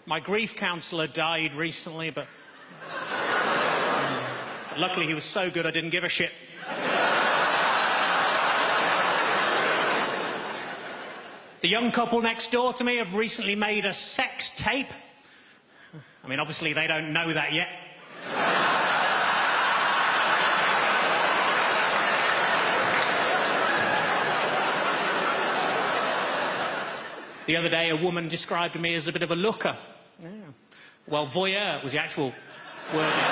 My grief counsellor died recently, but luckily he was so good I didn't give a shit. The young couple next door to me have recently made a sex tape. I mean, obviously they don't know that yet. The other day, a woman described me as a bit of a looker. Yeah. Well, voyeur was the actual word that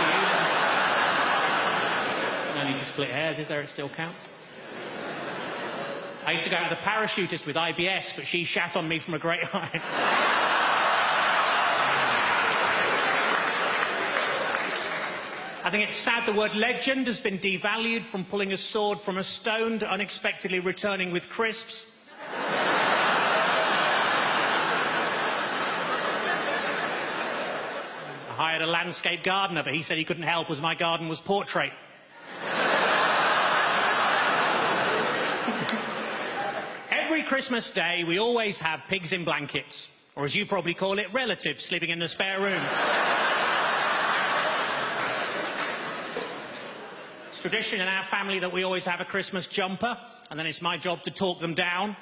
she used. No need to split hairs, is there? It still counts. I used to go out with a parachutist with IBS, but she shat on me from a great height. I think it's sad the word legend has been devalued from pulling a sword from a stone to unexpectedly returning with crisps. I hired a landscape gardener, but he said he couldn't help as my garden was portrait. Every Christmas Day, we always have pigs in blankets, or as you probably call it, relatives sleeping in the spare room. It's tradition in our family that we always have a Christmas jumper, and then it's my job to talk them down.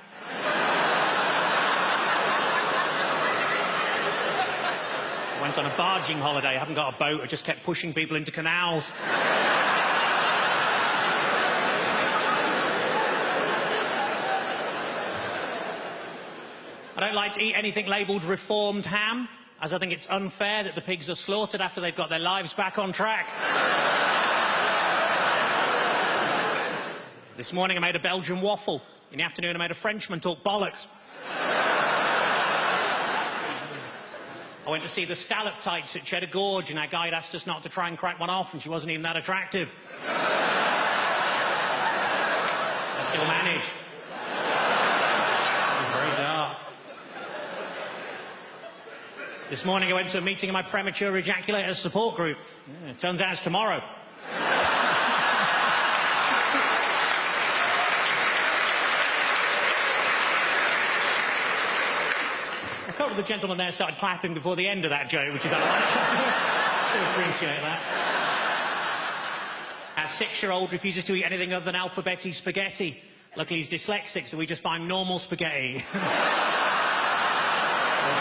I went on a barging holiday. I haven't got a boat. I just kept pushing people into canals. I don't like to eat anything labelled reformed ham, as I think it's unfair that the pigs are slaughtered after they've got their lives back on track. This morning I made a Belgian waffle. In the afternoon I made a Frenchman talk bollocks. I went to see the stalactites at Cheddar Gorge, and our guide asked us not to try and crack one off, and she wasn't even that attractive. I still managed. It was very dark. This morning I went to a meeting of my premature ejaculators support group. Yeah, it turns out it's tomorrow. A couple of the gentlemen there started clapping before the end of that joke, which is ironic. I do appreciate that. Our 6-year-old refuses to eat anything other than alphabetti spaghetti. Luckily he's dyslexic, so we just buy him normal spaghetti. What's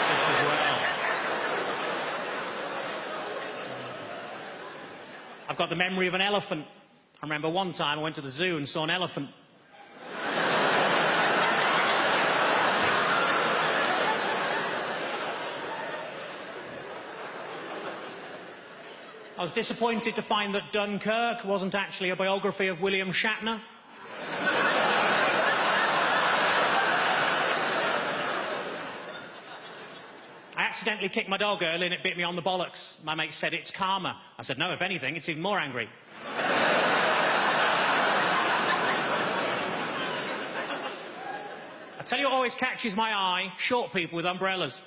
this as well? I've got the memory of an elephant. I remember one time I went to the zoo and saw an elephant. I was disappointed to find that Dunkirk wasn't actually a biography of William Shatner. I accidentally kicked my dog early and it bit me on the bollocks. My mate said it's karma. I said, no, if anything, it's even more angry. I tell you what always catches my eye, short people with umbrellas.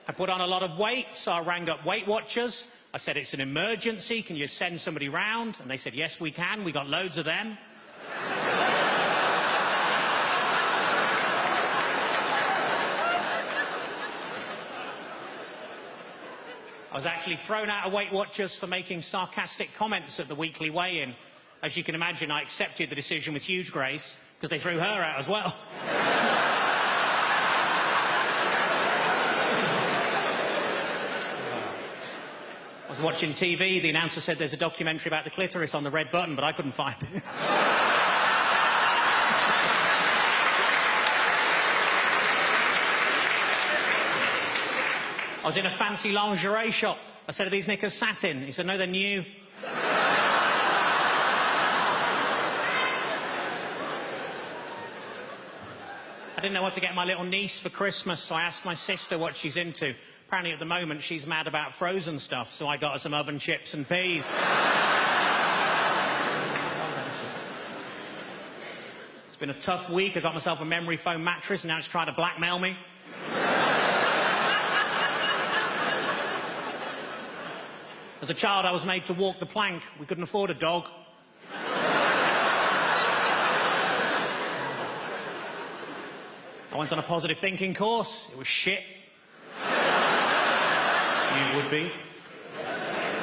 I put on a lot of weight, so I rang up Weight Watchers. I said, it's an emergency, can you send somebody round? And they said, yes, we can, we got loads of them. I was actually thrown out of Weight Watchers for making sarcastic comments at the weekly weigh-in. As you can imagine, I accepted the decision with huge grace, because they threw her out as well. I was watching TV, the announcer said there's a documentary about the clitoris on the red button, but I couldn't find it. I was in a fancy lingerie shop. I said, are these knickers satin? He said, no, they're new. I didn't know what to get my little niece for Christmas, so I asked my sister what she's into. Apparently at the moment she's mad about frozen stuff, so I got her some oven chips and peas. It's been a tough week. I got myself a memory foam mattress and now it's trying to blackmail me. As a child I was made to walk the plank. We couldn't afford a dog. went on a positive thinking course. It was shit. You would be.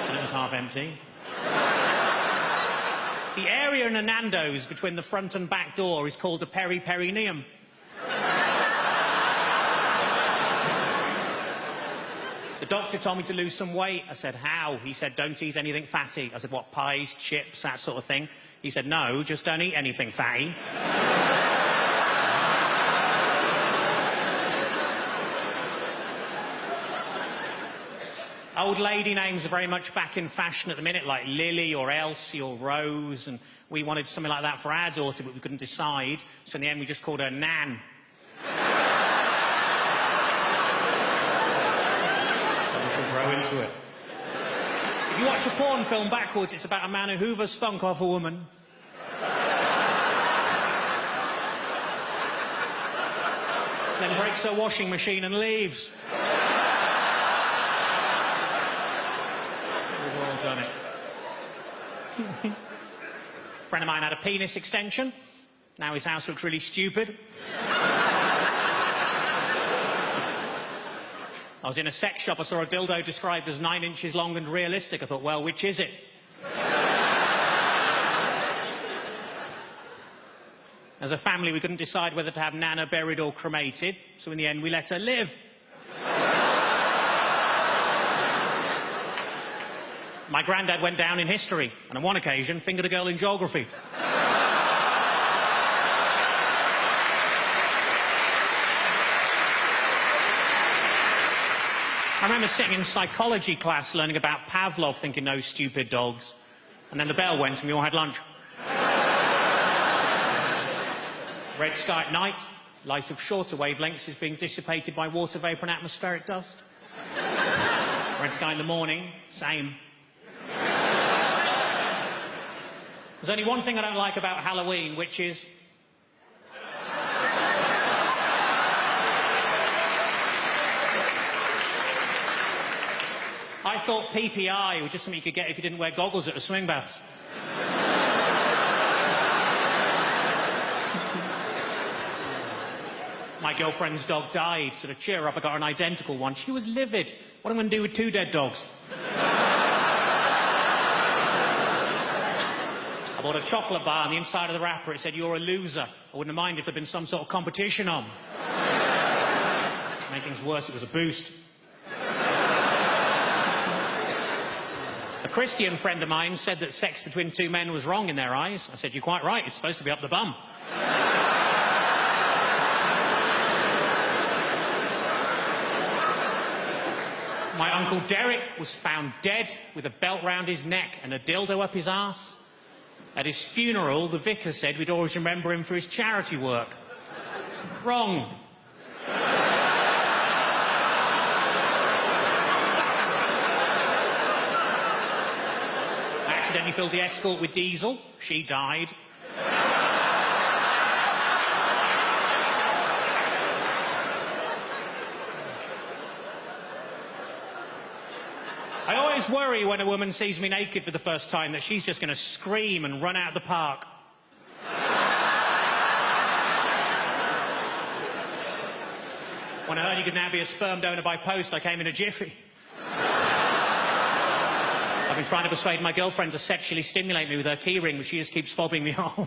And it was half empty. The area in a Nando's between the front and back door is called a peri-perineum. The doctor told me to lose some weight. I said, how? He said, don't eat anything fatty. I said, what, pies, chips, that sort of thing? He said, no, just don't eat anything fatty. Old lady names are very much back in fashion at the minute, like Lily or Elsie or Rose, and we wanted something like that for our daughter, but we couldn't decide, so in the end we just called her Nan. So we should grow into it. If you watch a porn film backwards, it's about a man who hoovers spunk off a woman. Then breaks her washing machine and leaves. Done it. A friend of mine had a penis extension. Now his house looks really stupid. I was in a sex shop. I saw a dildo described as 9 inches long and realistic. I thought, well, which is it? As a family, we couldn't decide whether to have Nana buried or cremated, so in the end, we let her live. My granddad went down in history, and on one occasion, fingered a girl in geography. I remember sitting in psychology class learning about Pavlov, thinking, no stupid dogs. And then the bell went and we all had lunch. Red sky at night, light of shorter wavelengths is being dissipated by water vapour and atmospheric dust. Red sky in the morning, same. There's only one thing I don't like about Halloween, which is... I thought PPI was just something you could get if you didn't wear goggles at the swing baths. My girlfriend's dog died, so to cheer her up, I got her an identical one. She was livid. What am I going to do with 2 dead dogs? I bought a chocolate bar, on the inside of the wrapper it said, you're a loser. I wouldn't have minded if there'd been some sort of competition on. To make things worse, it was a boost. A Christian friend of mine said that sex between 2 men was wrong in their eyes. I said, you're quite right, it's supposed to be up the bum. My Uncle Derek was found dead with a belt round his neck and a dildo up his arse. At his funeral, the vicar said we'd always remember him for his charity work. Wrong. I accidentally filled the escort with diesel. She died. I always worry when a woman sees me naked for the first time that she's just going to scream and run out of the park. When I heard you could now be a sperm donor by post, I came in a jiffy. I've been trying to persuade my girlfriend to sexually stimulate me with her keyring, but she just keeps fobbing me off.